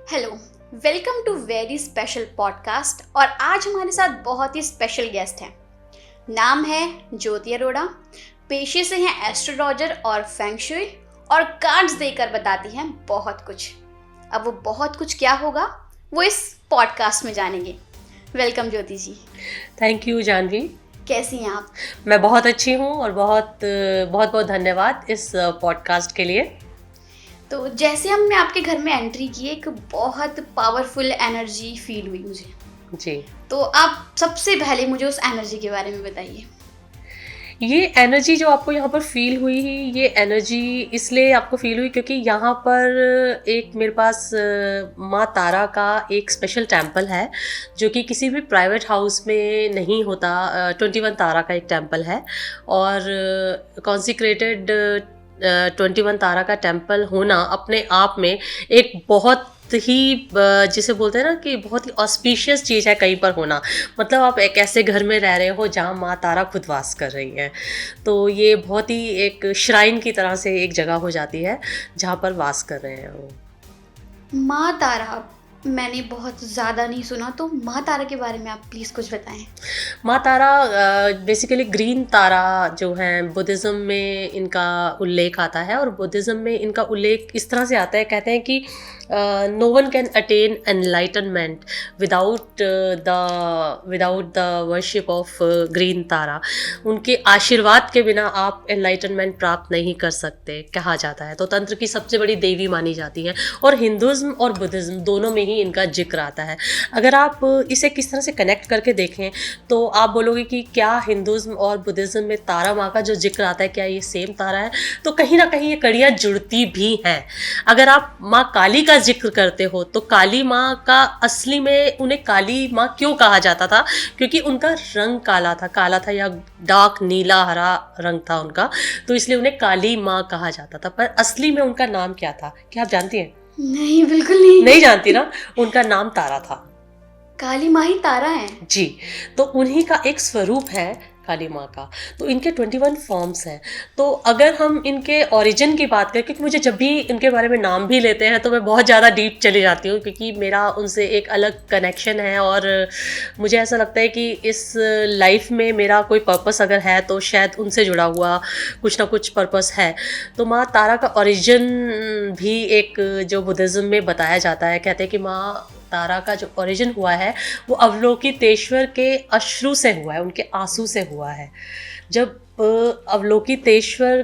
Hello, welcome to very special podcast. और आज हमारे साथ बहुत ही स्पेशल गेस्ट हैं। नाम है ज्योति अरोड़ा, पेशे से हैं एस्ट्रोलॉजर और फेंग शुई, और कार्ड्स देकर बताती हैं बहुत कुछ। अब वो बहुत कुछ क्या होगा वो इस पॉडकास्ट में जानेंगे। Welcome Jyoti ji. Thank you Jahnavi. कैसी हैं आप? मैं बहुत अच्छी हूँ और बहुत बहुत बहुत धन्यवाद इस पॉडकास्ट के लिए। तो जैसे हमने आपके घर में एंट्री की, एक बहुत पावरफुल एनर्जी फील हुई मुझे जी। तो आप सबसे पहले मुझे उस एनर्जी के बारे में बताइए। ये एनर्जी जो आपको यहाँ पर फील हुई, ये एनर्जी इसलिए आपको फील हुई क्योंकि यहाँ पर एक मेरे पास माँ तारा का एक स्पेशल टेम्पल है जो कि किसी भी प्राइवेट हाउस में नहीं होता। 21 तारा का एक टेम्पल है और कॉन्सिक्रेटेड 21 तारा का टेम्पल होना अपने आप में एक बहुत ही जिसे बोलते हैं ना कि बहुत ही ऑस्पिशियस चीज़ है कहीं पर होना। मतलब आप एक ऐसे घर में रह रहे हो जहाँ माँ तारा खुद वास कर रही है, तो ये बहुत ही एक श्राइन की तरह से एक जगह हो जाती है जहाँ पर वास कर रहे हैं वो। माँ तारा मैंने बहुत ज़्यादा नहीं सुना, तो माँ तारा के बारे में आप प्लीज़ कुछ बताएं। माँ तारा बेसिकली ग्रीन तारा जो है, बुद्धिज़्म में इनका उल्लेख आता है और बुद्धिज़्म में इनका उल्लेख इस तरह से आता है, कहते हैं कि no one can attain enlightenment without the worship of green Tara. उनके आशीर्वाद के बिना आप एनलाइटनमेंट प्राप्त नहीं कर सकते कहा जाता है। तो तंत्र की सबसे बड़ी देवी मानी जाती है और हिंदुज़्म और बुद्धिज़्म दोनों में ही इनका जिक्र आता है। अगर आप इसे किस तरह से कनेक्ट करके देखें तो आप बोलोगे कि क्या हिंदुज़्म और बुद्धिज़्म में तारा माँ का जो जिक्र आता है क्या ये सेम तारा है? तो कहीं ना कहीं ये कड़ियाँ जुड़ती भी हैं। अगर आप माँ काली का जिक्र करते हो तो काली माँ का असली में उन्हें काली माँ क्यों कहा जाता था? क्योंकि उनका रंग काला था या डार्क नीला हरा रंग था उनका, तो इसलिए उन्हें काली माँ कहा जाता था। पर असली में उनका नाम क्या था, क्या आप जानती हैं? नहीं, बिल्कुल नहीं जानती ना। उनका नाम तारा था। काली माँ ही तारा है जी। तो उन्हीं का एक स्वरूप है काली माँ का। तो इनके 21 फॉर्म्स हैं। तो अगर हम इनके ओरिजिन की बात करें, क्योंकि मुझे जब भी इनके बारे में नाम भी लेते हैं तो मैं बहुत ज़्यादा डीप चली जाती हूँ, क्योंकि मेरा उनसे एक अलग कनेक्शन है और मुझे ऐसा लगता है कि इस लाइफ में मेरा कोई पर्पस अगर है तो शायद उनसे जुड़ा हुआ कुछ ना कुछ पर्पस है। तो माँ तारा का ओरिजिन भी एक जो बुद्धिज़्म में बताया जाता है, कहते हैं कि माँ तारा का जो ओरिजिन हुआ है वो अवलोकितेश्वर के अश्रु से हुआ है, उनके आंसू से हुआ है। जब अवलोकितेश्वर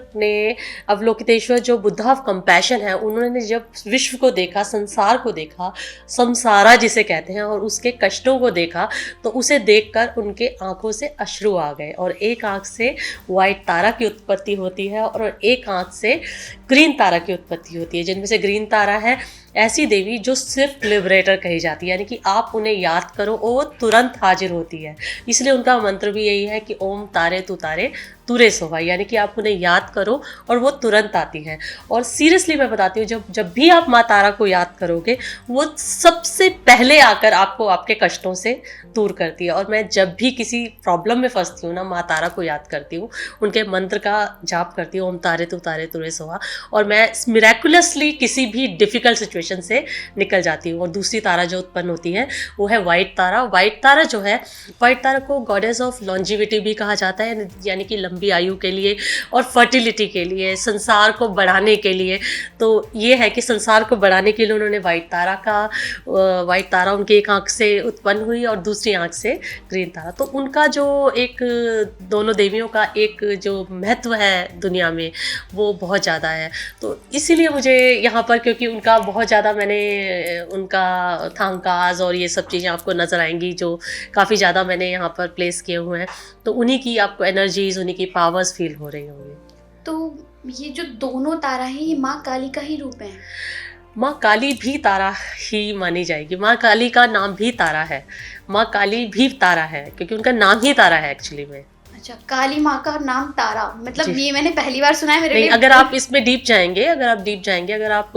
जो बुद्धा ऑफ कंपैशन है, उन्होंने जब विश्व को देखा, संसार को देखा, संसारा जिसे कहते हैं, और उसके कष्टों को देखा, तो उसे देखकर उनके आंखों से अश्रु आ गए और एक आंख से वाइट तारा की उत्पत्ति होती है और एक आंख से ग्रीन तारा की उत्पत्ति होती है। जिनमें से ग्रीन तारा है ऐसी देवी जो सिर्फ लिबरेटर कही जाती है, यानी कि आप उन्हें याद करो और वो तुरंत हाजिर होती है। इसलिए उनका मंत्र भी यही है कि ओम तारे तू तारे तुरे सोहा, यानी कि आप उन्हें याद करो और वो तुरंत आती हैं। और सीरियसली मैं बताती हूँ, जब भी आप माँ तारा को याद करोगे वो सबसे पहले आकर आपको आपके कष्टों से दूर करती है। और मैं जब भी किसी प्रॉब्लम में फंसती हूँ ना, माँ तारा को याद करती हूँ, उनके मंत्र का जाप करती हूँ, ओम तारे तुरे सोहा, और मैं मिरेकुलसली किसी भी डिफ़िकल्ट सिचुएशन से निकल जाती हूँ। और दूसरी तारा जो उत्पन्न होती है वो है वाइट तारा। वाइट तारा जो है, वाइट तारा को गॉडेस ऑफ लॉन्जिविटी भी कहा जाता है, यानी कि लंबी आयु के लिए और फर्टिलिटी के लिए, संसार को बढ़ाने के लिए। तो ये है कि संसार को बढ़ाने के लिए उन्होंने वाइट तारा उनकी एक आंख से उत्पन्न हुई और दूसरी आंख से ग्रीन तारा। तो उनका जो एक दोनों देवियों का एक जो महत्व है दुनिया में वो बहुत ज़्यादा है। तो इसीलिए मुझे यहाँ पर, क्योंकि उनका बहुत ज़्यादा मैंने उनका थांकाज और ये सब चीज़ें आपको नज़र आएंगी जो काफ़ी ज़्यादा मैंने यहाँ पर प्लेस किए हुए हैं, तो उन्हीं की आपको एनर्जीज, उन्हीं की पावर्स फील हो रही होंगी। तो ये जो दोनों तारा हैं ये माँ काली का ही रूप है? माँ काली भी तारा ही मानी जाएगी। माँ काली का नाम भी तारा है, माँ काली भी तारा है, क्योंकि उनका नाम ही तारा है एक्चुअली में। अच्छा, काली माँ का नाम तारा, मतलब ये मैंने पहली बार सुना है मेरे लिए। अगर आप इसमें डीप जाएंगे, अगर आप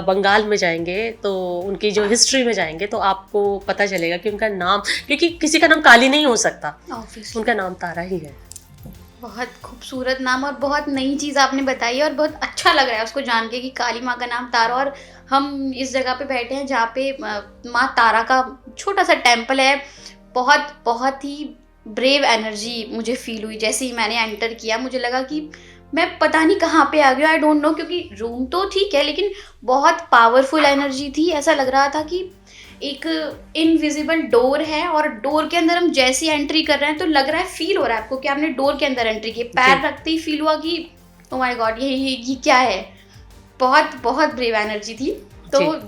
बंगाल में जाएंगे तो उनकी जो हिस्ट्री में जाएंगे तो आपको पता चलेगा कि उनका नाम, क्योंकि किसी का नाम काली नहीं हो सकता, उनका नाम तारा ही है। बहुत खूबसूरत नाम और बहुत नई चीज़ आपने बताई है और बहुत अच्छा लग रहा है उसको जान के कि काली माँ का नाम तारा, और हम इस जगह पे बैठे हैं जहाँ पे माँ तारा का छोटा सा टेम्पल है। बहुत बहुत ही ब्रेव एनर्जी मुझे फील हुई जैसे ही मैंने एंटर किया। मुझे लगा कि मैं पता नहीं कहाँ पे आ गया, आई डोंट नो, क्योंकि रूम तो ठीक है लेकिन बहुत पावरफुल एनर्जी थी। ऐसा लग रहा था कि एक इनविजिबल डोर है और डोर के अंदर हम जैसी एंट्री कर रहे हैं तो लग रहा है, फील हो रहा है आपको कि आपने डोर के अंदर एंट्री की। पैर जी। रखते ही फील हुआ कि ओ माय गॉड ये क्या है। बहुत बहुत ब्रेव एनर्जी थी। तो जी।